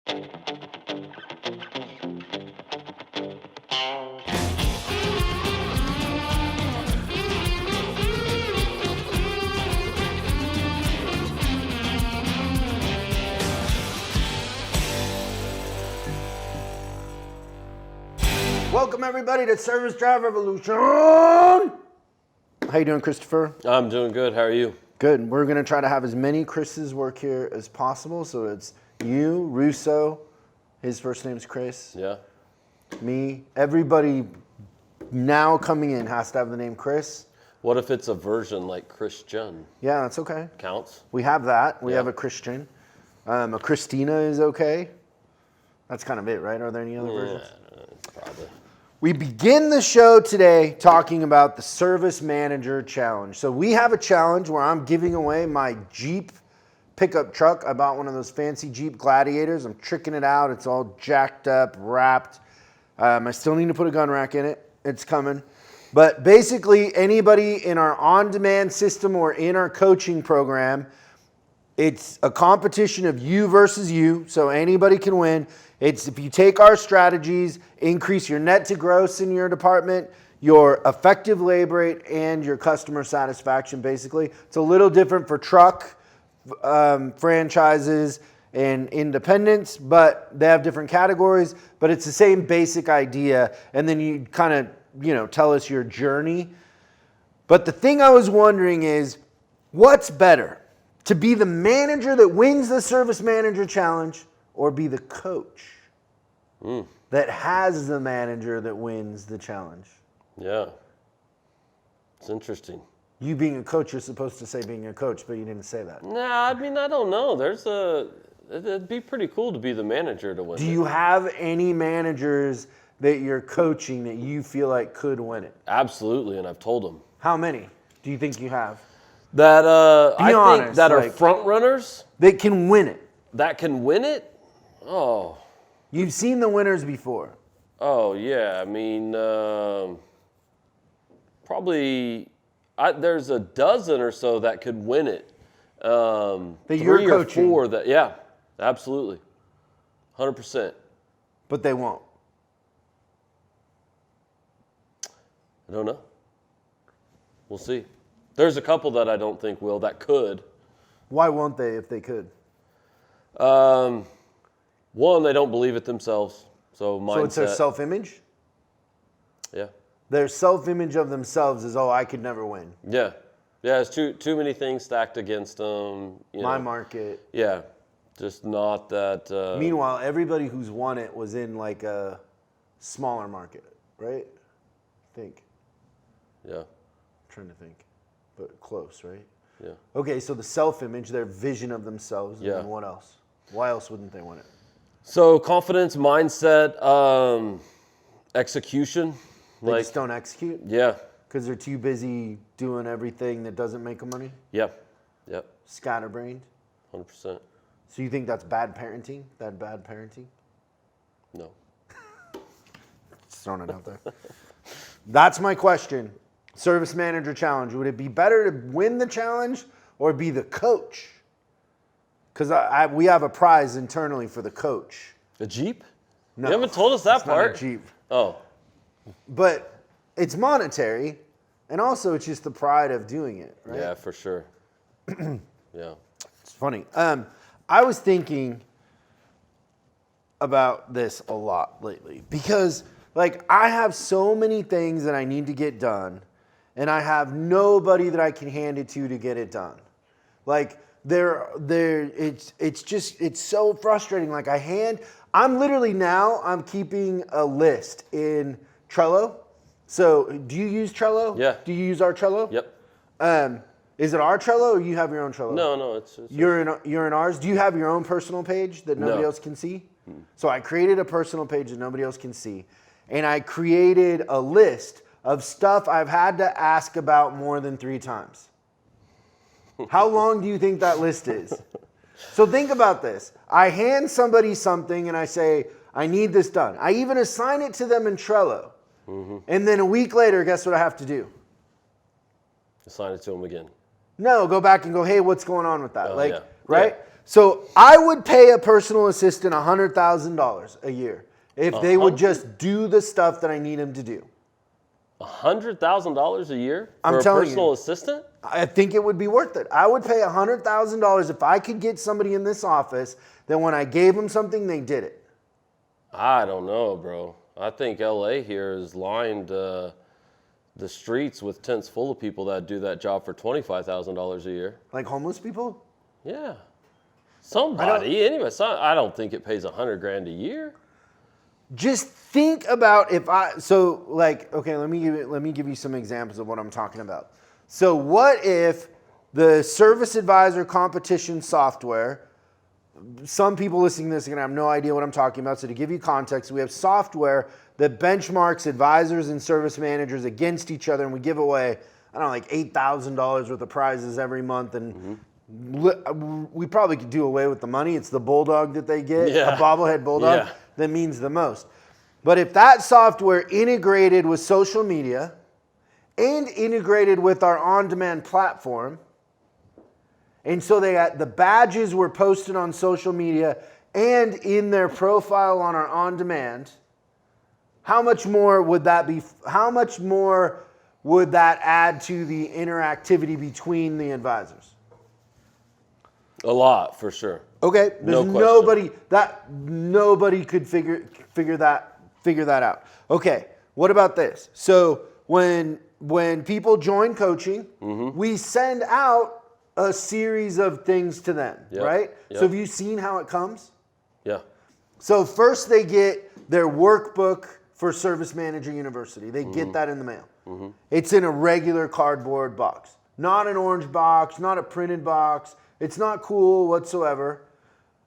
Welcome everybody to Service Drive Revolution. How you doing, Christopher? I'm doing good. How are you? Good. We're gonna try to have as many Chris's work here as possible. So it's you, Russo. His first name's Chris. Yeah. Me. Everybody now coming in has to have the name Chris. What if it's a version like Christian? Yeah, that's okay. Counts? We have that. We have a Christian. A Christina is okay. That's kind of it, right? Are there any other versions? Probably. We begin the show today talking about the Service Manager Challenge. So we have a challenge where I'm giving away my Jeep pickup truck. I bought one of those fancy Jeep Gladiators. I'm tricking it out. It's all jacked up, wrapped. I still need to put a gun rack in it. It's coming. But basically, anybody in our on-demand system or in our coaching program, it's a competition of you versus you, so anybody can win. It's if you take our strategies, increase your net to gross in your department, your effective labor rate, and your customer satisfaction, basically. It's a little different for truck franchises and independents, but they have different categories, but it's the same basic idea. And then you kind of, tell us your journey. But the thing I was wondering is, what's better? To be the manager that wins the Service Manager Challenge or be the coach that has the manager that wins the challenge? Yeah. It's interesting. You being a coach, you're supposed to say being a coach, but you didn't say that. Nah, I mean, I don't know. It'd be pretty cool to be the manager to win. Do you have any managers that you're coaching that you feel like could win it? Absolutely, and I've told them. How many do you think you have? That I honest, think that are front runners that can win it. that can win it. Oh. You've seen the winners before. Oh yeah. I mean, probably there's a dozen or so that could win it. That three you're or coaching. four that, yeah, absolutely, 100%. But they won't. I don't know. We'll see. There's a couple that I don't think will that could. Why won't they if they could? One, they don't believe it themselves. So mindset. So it's their self-image? Yeah. Their self-image of themselves is, oh, I could never win. Yeah. Yeah, it's too many things stacked against them. My market. Yeah. Just not that. Meanwhile, everybody who's won it was in like a smaller market, right? I think. Yeah. I'm trying to think. But close, right? Yeah. Okay, so the self-image, their vision of themselves, Yeah. and then what else? Why else wouldn't they win it? So confidence, mindset, execution. They just don't execute? Yeah. Because they're too busy doing everything that doesn't make them money? Yep. Yep. Scatterbrained? 100%. So you think that's bad parenting? That bad parenting? No. Just throwing it out there. That's my question. Service Manager Challenge. Would it be better to win the challenge or be the coach? Because we have a prize internally for the coach. A Jeep? No, You haven't told us that it's part. Not a Jeep. Oh. But it's monetary, and also it's just the pride of doing it, right? Yeah, for sure. Yeah. It's funny. I was thinking about this a lot lately because, I have so many things that I need to get done, and I have nobody that I can hand it to get it done. It's so frustrating. I'm keeping a list in Trello. So do you use Trello? Yeah. Do you use our Trello? Yep. Is it our Trello or you have your own Trello? No, it's You're in ours? Do you have your own personal page that nobody else can see? So I created a personal page that nobody else can see. And I created a list of stuff I've had to ask about more than 3 times. How long do you think that list is? So think about this. I hand somebody something and I say, I need this done. I even assign it to them in Trello. And then a week later, guess what I have to do? Assign it to them again. No, go back and go, hey, what's going on with that? Yeah. Right? Yeah. So I would pay a personal assistant $100,000 a year if they would just do the stuff that I need them to do. $100,000 a year for I'm a telling personal you. assistant? I think it would be worth it. I would pay $100,000 if I could get somebody in this office that when I gave them something, they did it. I don't know, bro. I think LA here is lined the streets with tents full of people that do that job for $25,000 a year. Like homeless people? Yeah. Somebody, anyway. I don't think it pays $100,000 a year. Just think about okay, let me give you some examples of what I'm talking about. So what if the service advisor competition software, some people listening to this are gonna have no idea what I'm talking about. So to give you context, we have software that benchmarks advisors and service managers against each other, and we give away, I don't know, like $8,000 worth of prizes every month, and we probably could do away with the money. It's the bulldog that they get, a bobblehead bulldog, that means the most. But if that software integrated with social media and integrated with our on-demand platform, and so the badges were posted on social media and in their profile on our on-demand, how much more would that be? How much more would that add to the interactivity between the advisors? A lot, for sure. Okay, there's nobody could figure that out. Okay, what about this? So when people join coaching, we send out a series of things to them, right? So have you seen how it comes? Yeah. So first they get their workbook for Service Manager University. They get that in the mail. It's in a regular cardboard box, not an orange box, not a printed box. It's not cool whatsoever.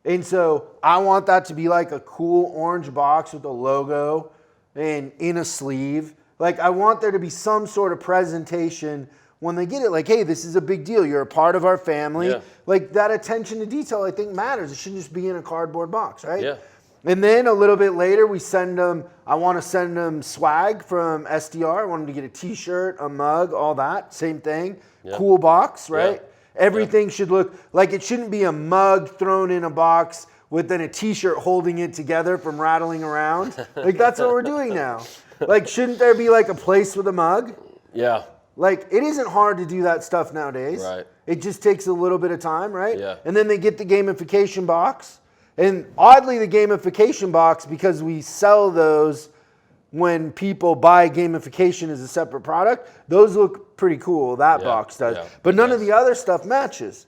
And so I want that to be like a cool orange box with a logo and in a sleeve. Like I want there to be some sort of presentation when they get it. Like, hey, this is a big deal. You're a part of our family. Yeah. Like that attention to detail, I think matters. It shouldn't just be in a cardboard box, right? Yeah. And then a little bit later, I want to send them swag from SDR. I want them to get a t-shirt, a mug, all that. Same thing. Yeah. Cool box, right? Yeah. Everything should look like it shouldn't be a mug thrown in a box with then a t-shirt holding it together from rattling around. Like that's what we're doing now. Like shouldn't there be like a place with a mug? Yeah. Like it isn't hard to do that stuff nowadays. Right. It just takes a little bit of time, right? Yeah. And then they get the gamification box. And oddly, the gamification box, because we sell those when people buy gamification as a separate product, those look pretty cool. That box does. Yeah. But none of the other stuff matches.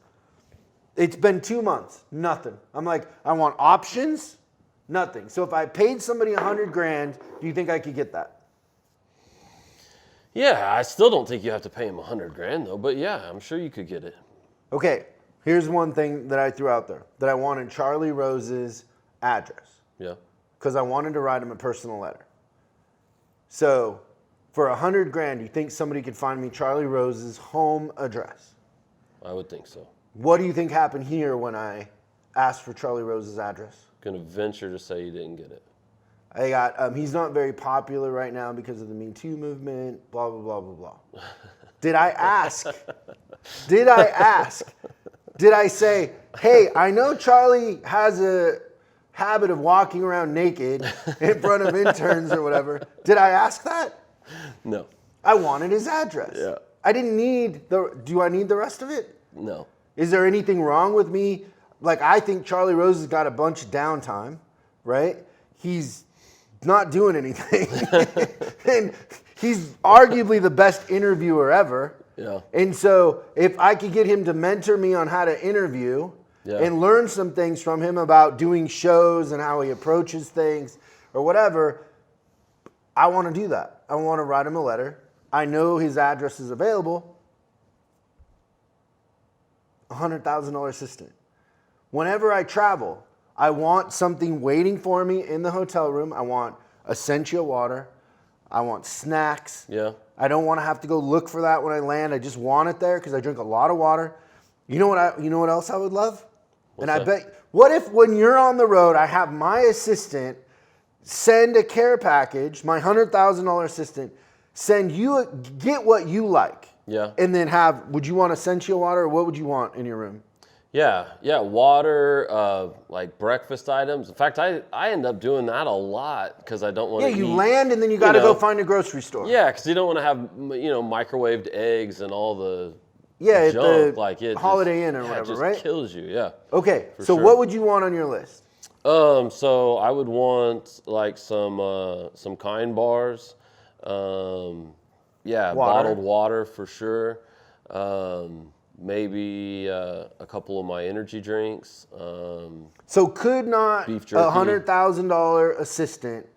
It's been 2 months, nothing. I'm like, I want options, nothing. So if I paid somebody $100,000, do you think I could get that? Yeah, I still don't think you have to pay him $100,000 though, but yeah, I'm sure you could get it. Okay, here's one thing that I threw out there, that I wanted Charlie Rose's address. Yeah. Because I wanted to write him a personal letter. So for $100,000, you think somebody could find me Charlie Rose's home address? I would think so. What do you think happened here when I asked for Charlie Rose's address? Gonna venture to say you didn't get it. I got, he's not very popular right now because of the Me Too movement, blah, blah, blah, blah, blah. Did I ask? Did I ask? Did I say, hey, I know Charlie has a habit of walking around naked in front of interns or whatever. Did I ask that? No. I wanted his address. Yeah. I didn't need do I need the rest of it? No. Is there anything wrong with me? Like, I think Charlie Rose has got a bunch of downtime, right? He's not doing anything. And he's arguably the best interviewer ever. Yeah. And so if I could get him to mentor me on how to interview and learn some things from him about doing shows and how he approaches things or whatever, I want to do that. I want to write him a letter. I know his address is available. $100,000 assistant. Whenever I travel, I want something waiting for me in the hotel room. I want essential water. I want snacks. Yeah. I don't want to have to go look for that when I land. I just want it there because I drink a lot of water. You know what else I would love? What's I that? bet, what if when you're on the road, I have my assistant send a care package, my $100,000 assistant, get what you like. Yeah. And then would you want essential water or what would you want in your room? Yeah, water, like breakfast items. In fact, I end up doing that a lot because I don't want to Yeah, you eat, land and then you got to go find a grocery store. Yeah, because you don't want to have, microwaved eggs and all the Yeah, junk. at the Like it Holiday Inn or it whatever, just right? kills you, yeah. Okay, For so sure. what would you want on your list? So I would want like some Kind bars, bottled water for sure. Maybe a couple of my energy drinks. So could not Beef a jerky. $100,000 assistant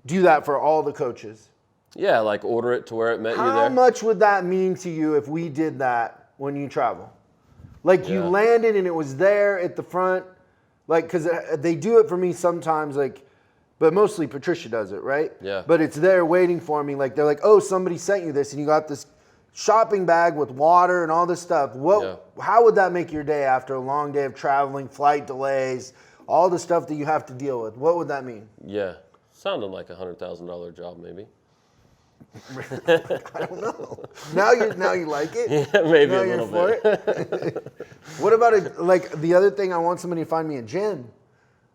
do that for all the coaches? Yeah, like order it to where it met you How there. much would that mean to you if we did that when you travel? Like you Yeah. landed and it was there at the front, like because they do it for me sometimes, like, but mostly Patricia does it, right? Yeah. But it's there waiting for me. Like they're like, oh, somebody sent you this, and you got this shopping bag with water and all this stuff. How would that make your day after a long day of traveling, flight delays, all the stuff that you have to deal with? What would that mean? Yeah, sounded like $100,000 job maybe. I don't know. Now you like it. Yeah, maybe now a you're little for bit. it. What about like the other thing? I want somebody to find me a gym.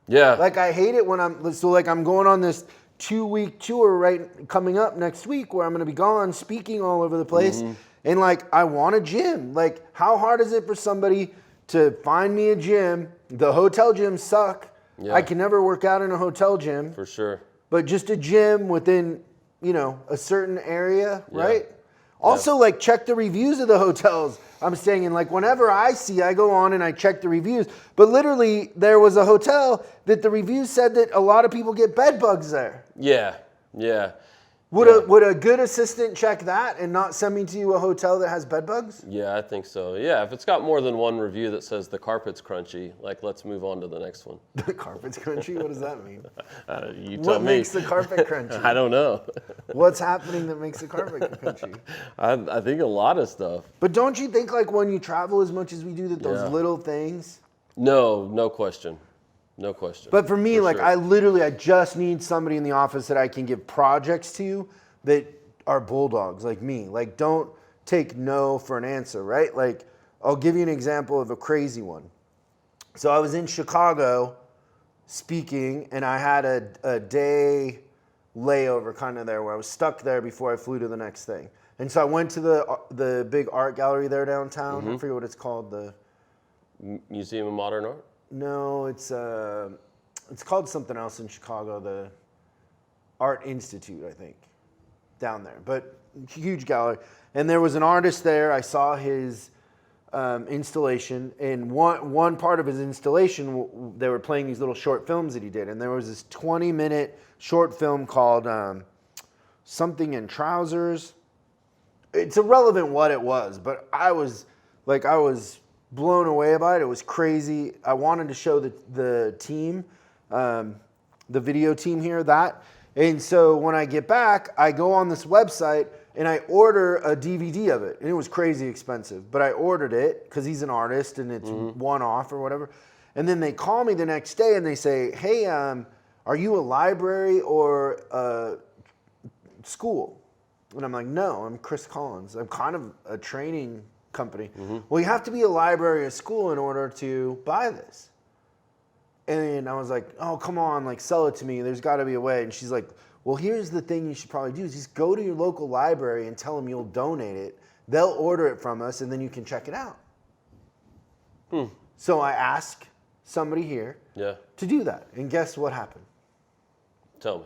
Yeah. Like I hate it when I'm going on this 2-week tour coming up next week where I'm going to be gone speaking all over the place, and like I want a gym. Like how hard is it for somebody to find me a gym? The hotel gyms suck. Yeah. I can never work out in a hotel gym. For sure. But just a gym within, a certain area, right? Also, like, check the reviews of the hotels I'm staying in. Like, whenever I go on and I check the reviews. But literally, there was a hotel that the reviews said that a lot of people get bed bugs there. Yeah. Would a good assistant check that and not send me to you a hotel that has bed bugs? Yeah, I think so. Yeah, if it's got more than one review that says the carpet's crunchy, like let's move on to the next one. The carpet's crunchy? What does that mean? You tell What me. makes the carpet crunchy? I don't know. What's happening that makes the carpet crunchy? I think a lot of stuff. But don't you think, like, when you travel as much as we do, that those Yeah. little things... No question. No question. But for me, For like, sure. I just need somebody in the office that I can give projects to that are bulldogs like me. Like, don't take no for an answer, right? Like, I'll give you an example of a crazy one. So I was in Chicago speaking, and I had a day layover kind of there where I was stuck there before I flew to the next thing. And so I went to the big art gallery there downtown. I forget what it's called. The Museum of Modern Art? No, it's called something else in Chicago, the Art Institute, I think, down there. But huge gallery. And there was an artist there. I saw his installation. And one part of his installation, they were playing these little short films that he did. And there was this 20-minute short film called Something in Trousers. It's irrelevant what it was, but I was blown away by it. It was crazy. I wanted to show the team, the video team here, that. And so when I get back, I go on this website and I order a DVD of it. And it was crazy expensive, but I ordered it because he's an artist and it's one-off or whatever. And then they call me the next day and they say, hey, are you a library or a school? And I'm like, no, I'm Chris Collins. I'm kind of a training company. Well, you have to be a library or school in order to buy this. And I was like, oh, come on, like, sell it to me. There's got to be a way. And she's like, well, here's the thing you should probably do is just go to your local library and tell them you'll donate it. They'll order it from us, and then you can check it out. So I asked somebody here to do that. And guess what happened? Tell me.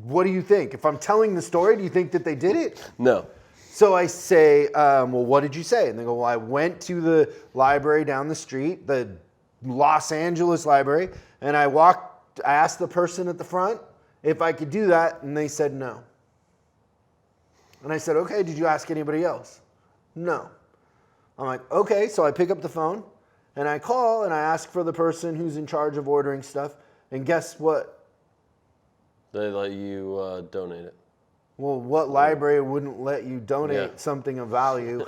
What do you think? If I'm telling the story, do you think that they did it? No. So I say, well, what did you say? And they go, well, I went to the library down the street, the Los Angeles library, and I asked the person at the front if I could do that, and they said no. And I said, okay, did you ask anybody else? No. I'm like, okay, so I pick up the phone, and I call, and I ask for the person who's in charge of ordering stuff, and guess what? They let you donate it. Well, what library wouldn't let you donate something of value?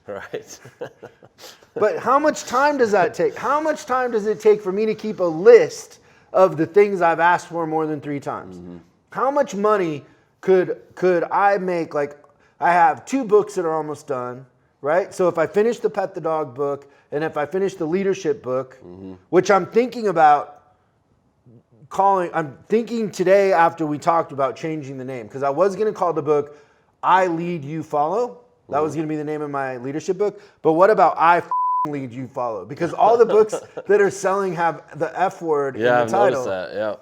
Right. But how much time does that take? How much time does it take for me to keep a list of the things I've asked for more than 3 times? How much money could I make? Like, I have 2 books that are almost done. right? So if I finish the Pet the Dog book and if I finish the leadership book, which I'm thinking about I'm thinking today after we talked about changing the name, because I was going to call the book I Lead You Follow. That was going to be the name of my leadership book. But what about I Lead You Follow? Because all the books that are selling have the F word in the I've title. noticed that. Yeah.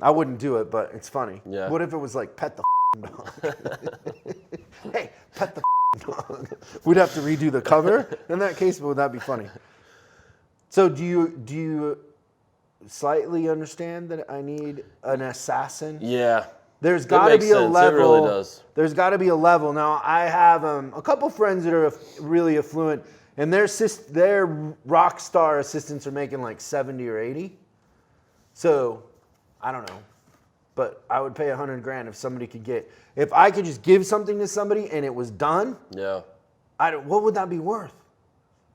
I wouldn't do it, but it's funny. Yeah. What if it was like Pet the Dog? Hey, Pet the Dog. We'd have to redo the cover in that case, but would that be funny? So do you slightly understand that I need an assassin? Yeah. There's got to be a level. It really does. There's got to be a level. Now, I have a couple friends that are really affluent, and their rockstar assistants are making like 70 or 80. So, I don't know. But I would pay $100,000 if somebody could if I could just give something to somebody and it was done. Yeah. What would that be worth?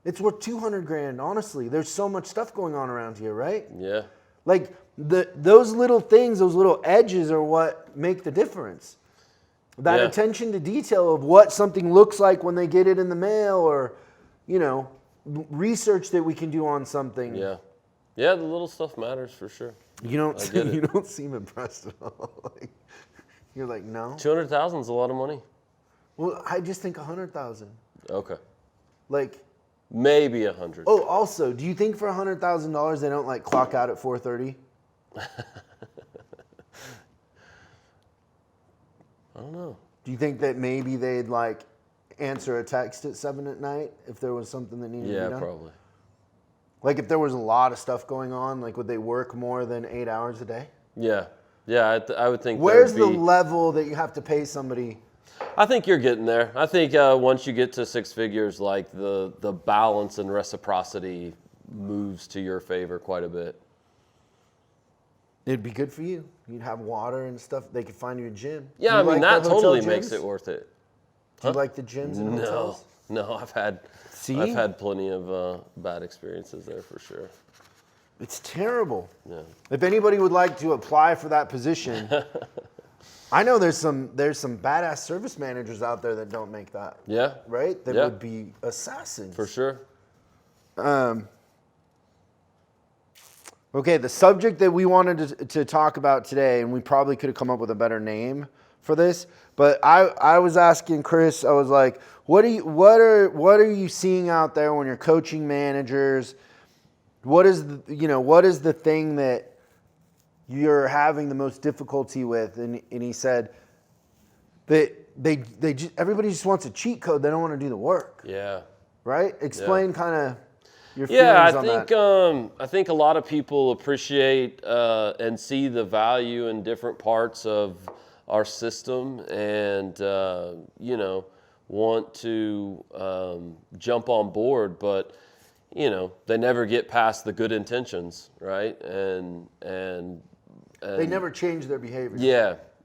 It's worth $200,000, honestly. There's so much stuff going on around here, right? Yeah. Like those little things, those little edges are what make the difference. That attention to detail of what something looks like when they get it in the mail, or, research that we can do on something. Yeah. Yeah, the little stuff matters for sure. You don't seem impressed at all. You're like, no. 200,000 is a lot of money. Well, I just think 100,000. Okay. Like maybe 100. Oh, also, do you think for $100,000 they don't like clock out at 4:30? I don't know. Do you think that maybe they'd like answer a text at 7 at night if there was something that needed to be done? Yeah, probably. Like if there was a lot of stuff going on, like would they work more than 8 hours a day? Yeah. Yeah, I would think. Where's the level that you have to pay somebody? I think you're getting there. I think once you get to six figures, like the balance and reciprocity moves to your favor quite a bit. It'd be good for you. You'd have water and stuff. They could find you a gym. Yeah, I mean, that totally makes it worth it. Do you like the gyms and hotels? No, I've had plenty of bad experiences there for sure. It's terrible. Yeah. If anybody would like to apply for that position, I know there's some badass service managers out there that don't make that. Yeah. Right? That would be assassins. For sure. Okay, the subject that we wanted to talk about today, and we probably could have come up with a better name for this, but I was asking Chris, I was like, what are you seeing out there when you're coaching managers? What is the thing that you're having the most difficulty with? And he said that everybody just wants a cheat code. They don't want to do the work. Yeah. Right? Explain kind of your feelings on that. I think a lot of people appreciate and see the value in different parts of our system, and want to jump on board, but they never get past the good intentions, right? And they never change their behavior.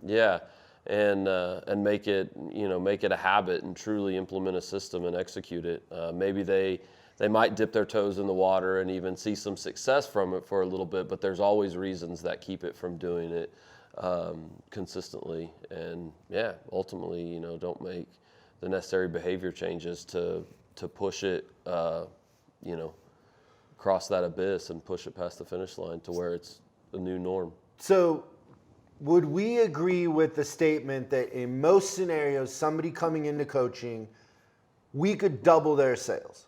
Yeah, and make it a habit and truly implement a system and execute it. Maybe they might dip their toes in the water and even see some success from it for a little bit, but there's always reasons that keep it from doing it consistently, and ultimately, don't make the necessary behavior changes to push it, cross that abyss and push it past the finish line to where it's a new norm. So would we agree with the statement that in most scenarios, somebody coming into coaching, we could double their sales?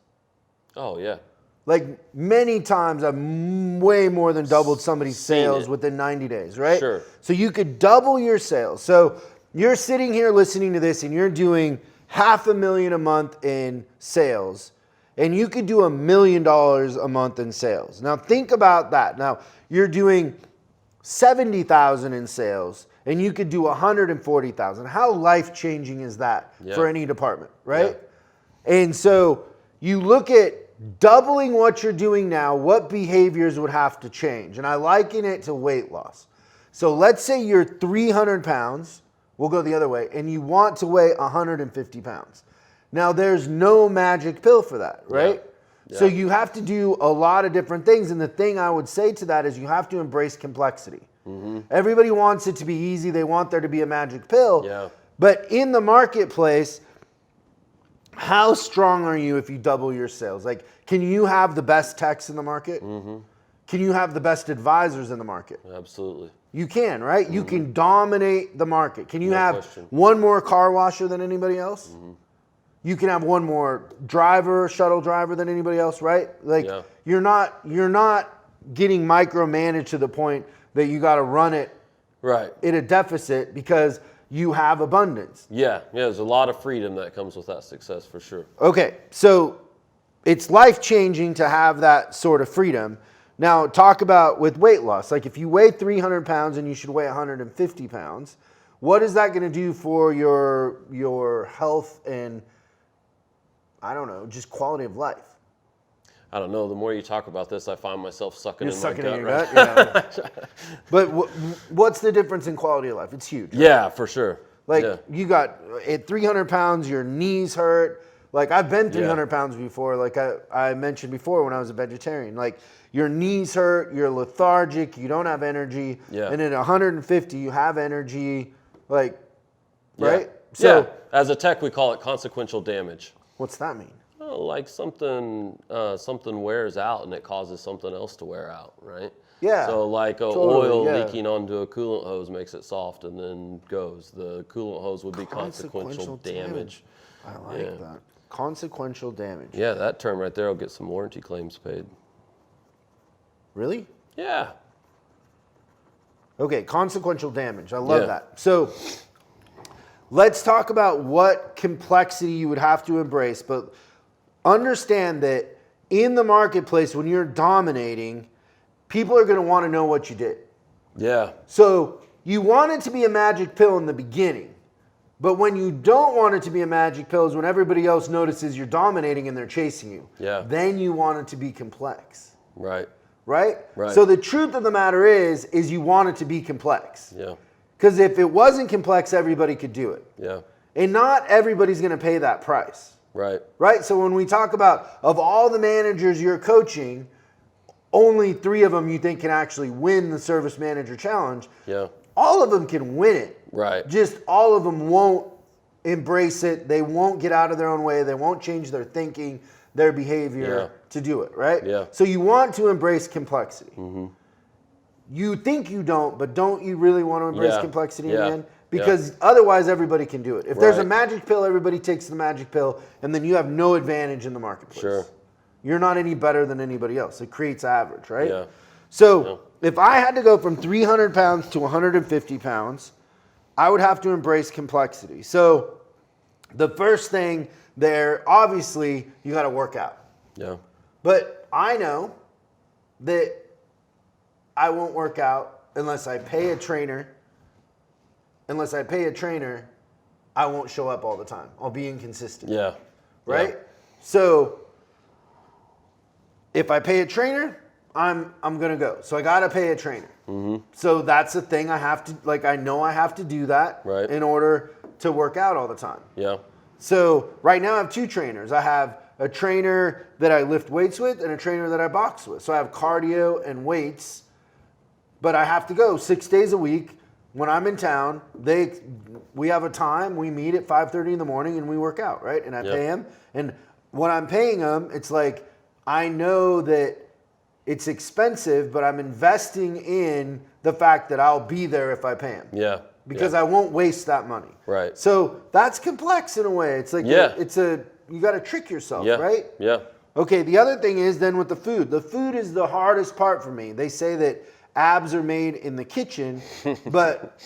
Oh, yeah. Like many times I've way more than doubled somebody's sales within 90 days, right? Sure. So you could double your sales. So you're sitting here listening to this and you're doing $500,000 a month in sales, and you could do $1 million a month in sales. Now think about that. Now you're doing 70,000 in sales and you could do 140,000. How life-changing is that for any department, right? Yeah. And so you look at doubling what you're doing now, what behaviors would have to change? And I liken it to weight loss. So let's say you're 300 pounds, we'll go the other way, and you want to weigh 150 pounds. Now there's no magic pill for that, right? Yeah. So you have to do a lot of different things. And the thing I would say to that is you have to embrace complexity. Mm-hmm. Everybody wants it to be easy. They want there to be a magic pill. Yeah. But in the marketplace, how strong are you if you double your sales? Like, can you have the best techs in the market? Mm-hmm. Can you have the best advisors in the market? Absolutely. You can, right? Mm-hmm. You can dominate the market. Can you have question. one more car washer than anybody else? Mm-hmm. You can have one more shuttle driver than anybody else, right? Like, you're not getting micromanaged to the point that you got to run it right in a deficit because you have abundance. Yeah, there's a lot of freedom that comes with that success for sure. Okay, so it's life-changing to have that sort of freedom. Now, talk about with weight loss. Like, if you weigh 300 pounds and you should weigh 150 pounds, what is that going to do for your health and, I don't know, just quality of life? I don't know. The more you talk about this, I find myself sucking in my gut. In your gut? Yeah. But what's the difference in quality of life? It's huge. Right? Yeah, for sure. Like, you got, at 300 pounds, your knees hurt. Like, I've been 300 pounds before. Like I mentioned before when I was a vegetarian. Like, your knees hurt, you're lethargic, you don't have energy. Yeah. And at 150, you have energy. Like, right? So, as a tech, we call it consequential damage. What's that mean? Like something wears out and it causes something else to wear out, right? Yeah. So like oil leaking onto a coolant hose makes it soft and then goes. The coolant hose would be consequential damage. I like that. Consequential damage. Yeah, that term right there will get some warranty claims paid. Really? Yeah. Okay, consequential damage. I love that. So let's talk about what complexity you would have to embrace, but understand that in the marketplace, when you're dominating, people are going to want to know what you did. Yeah. So you want it to be a magic pill in the beginning, but when you don't want it to be a magic pill is when everybody else notices you're dominating and they're chasing you. Yeah. Then you want it to be complex. Right. Right? Right. So the truth of the matter is you want it to be complex. Yeah. Because if it wasn't complex, everybody could do it. Yeah. And not everybody's going to pay that price. Right. Right? So when we talk about, of all the managers you're coaching, only 3 of them you think can actually win the Service Manager Challenge. Yeah. All of them can win it. Right. Just all of them won't embrace it. They won't get out of their own way. They won't change their thinking, their behavior to do it, right? Yeah. So you want to embrace complexity. Mm-hmm. You think you don't, but don't you really want to embrace complexity in the end? Because otherwise everybody can do it. If there's a magic pill, everybody takes the magic pill, and then you have no advantage in the marketplace. Sure. You're not any better than anybody else. It creates average, right? Yeah. So if I had to go from 300 pounds to 150 pounds, I would have to embrace complexity. So the first thing there, obviously, you got to work out. Yeah. But I know that I won't work out unless I pay a trainer. Unless I pay a trainer, I won't show up all the time. I'll be inconsistent. Yeah. Right? Yeah. So if I pay a trainer, I'm going to go. So I got to pay a trainer. Mm-hmm. So that's the thing I have to, like, I know I have to do that in order to work out all the time. Yeah. So right now I have 2 trainers. I have a trainer that I lift weights with and a trainer that I box with. So I have cardio and weights, but I have to go 6 days a week. When I'm in town, we have a time, we meet at 5:30 in the morning and we work out, right? And I pay them. And when I'm paying them, it's like, I know that it's expensive, but I'm investing in the fact that I'll be there if I pay them. Yeah. Because I won't waste that money. Right. So that's complex in a way. It's like, you got to trick yourself, right? Yeah. Okay, the other thing is then with the food. The food is the hardest part for me. They say that abs are made in the kitchen, but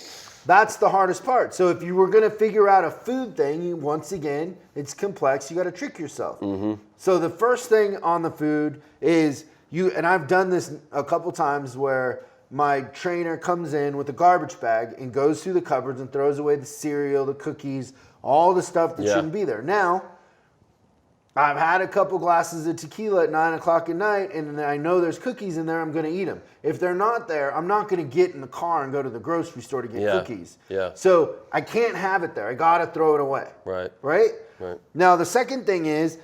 that's the hardest part. So if you were going to figure out a food thing, once again, it's complex. You got to trick yourself. Mm-hmm. So the first thing on the food is and I've done this a couple times where my trainer comes in with a garbage bag and goes through the cupboards and throws away the cereal, the cookies, all the stuff that shouldn't be there. Now, I've had a couple glasses of tequila at 9 o'clock at night, and I know there's cookies in there, I'm going to eat them. If they're not there, I'm not going to get in the car and go to the grocery store to get cookies. Yeah. So I can't have it there. I got to throw it away. Right. Right? Right. Now, the second thing is,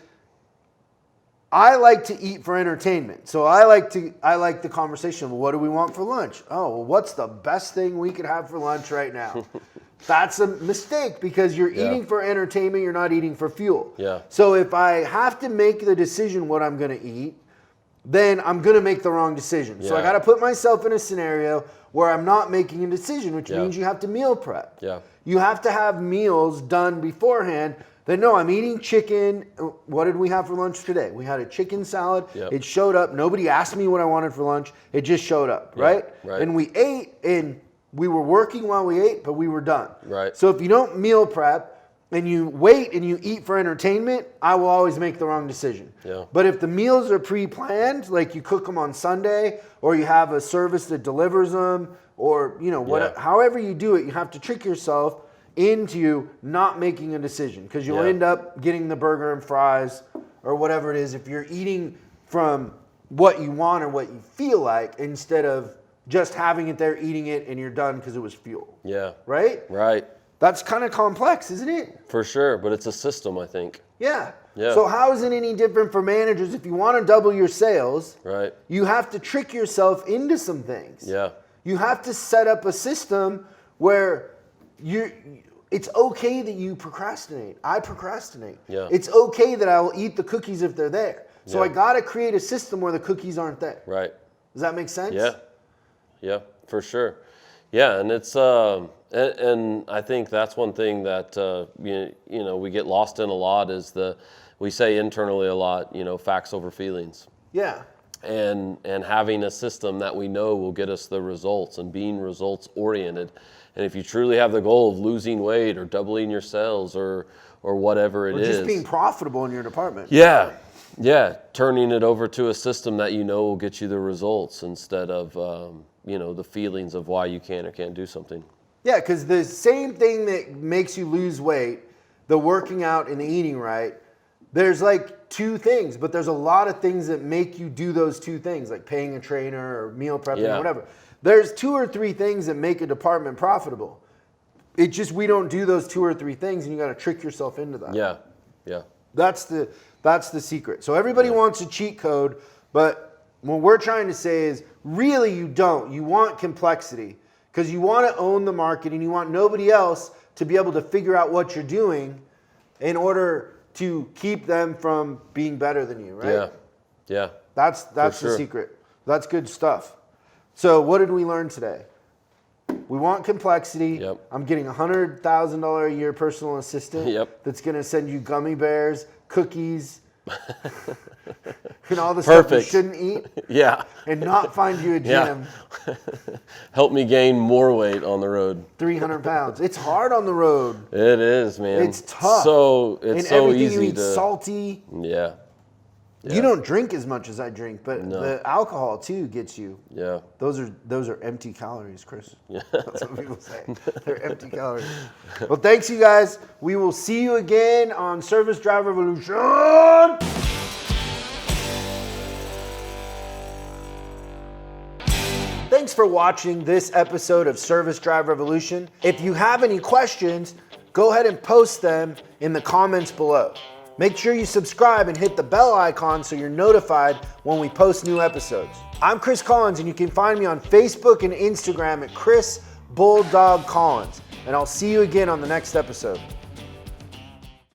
I like to eat for entertainment. So I like the conversation of what do we want for lunch? Oh, well, what's the best thing we could have for lunch right now? That's a mistake because you're Yeah. eating for entertainment, you're not eating for fuel. Yeah. So if I have to make the decision what I'm going to eat, then I'm going to make the wrong decision. So I Yeah. got to put myself in a scenario where I'm not making a decision, which Yeah. means you have to meal prep. Yeah. You have to have meals done beforehand. Then no, I'm eating chicken. What did we have for lunch today? We had a chicken salad. Yep. It showed up. Nobody asked me what I wanted for lunch. It just showed up, right? right. And we ate, and we were working while we ate, but we were done. Right. So if you don't meal prep and you wait and you eat for entertainment, I will always make the wrong decision. Yeah. But if the meals are pre-planned, like you cook them on Sunday, or you have a service that delivers them, or however you do it, you have to trick yourself into not making a decision because you'll Yeah. end up getting the burger and fries or whatever it is if you're eating from what you want or what you feel like instead of just having it there, eating it, and you're done because it was fuel. Yeah. Right? Right. That's kind of complex, isn't it? For sure, but it's a system, I think. Yeah. Yeah. So how is it any different for managers? If you want to double your sales, Right. you have to trick yourself into some things. Yeah. You have to set up a system where it's okay that you procrastinate. I procrastinate. Yeah. It's okay that I will eat the cookies if they're there. So Yeah. I got to create a system where the cookies aren't there. Right. Does that make sense? Yeah. Yeah, for sure. Yeah, and it's and I think that's one thing that we get lost in a lot is we say internally a lot, facts over feelings. Yeah. And having a system that we know will get us the results and being results oriented. And if you truly have the goal of losing weight or doubling your sales or whatever it Or is, just being profitable in your department. yeah, turning it over to a system that will get you the results instead of the feelings of why you can or can't do something. Yeah, because the same thing that makes you lose weight, the working out and the eating right, there's like two things, but there's a lot of things that make you do those two things, like paying a trainer or meal prepping or whatever. There's 2 or 3 things that make a department profitable. It's just we don't do those 2 or 3 things, and you got to trick yourself into that. Yeah. That's the secret. So everybody wants a cheat code, but what we're trying to say is really you don't. You want complexity because you want to own the market and you want nobody else to be able to figure out what you're doing in order to keep them from being better than you, right? Yeah. That's the sure. secret. That's good stuff. So what did we learn today? We want complexity. Yep. I'm getting $100,000 a year personal assistant Yep. that's going to send you gummy bears, cookies, and all the stuff you shouldn't eat. Yeah. And not find you a gym. Yeah. Help me gain more weight on the road. 300 pounds. It's hard on the road. It is, man. It's tough. So it's and so everything easy you eat to salty. Yeah. You don't drink as much as I drink, but No. the alcohol too gets you. Yeah. Those are empty calories, Chris. Yeah. That's what people say. They're empty calories. Well, thanks, you guys. We will see you again on Service Drive Revolution. Thanks for watching this episode of Service Drive Revolution. If you have any questions, go ahead and post them in the comments below. Make sure you subscribe and hit the bell icon so you're notified when we post new episodes. I'm Chris Collins, and you can find me on Facebook and Instagram at Chris Bulldog Collins. And I'll see you again on the next episode.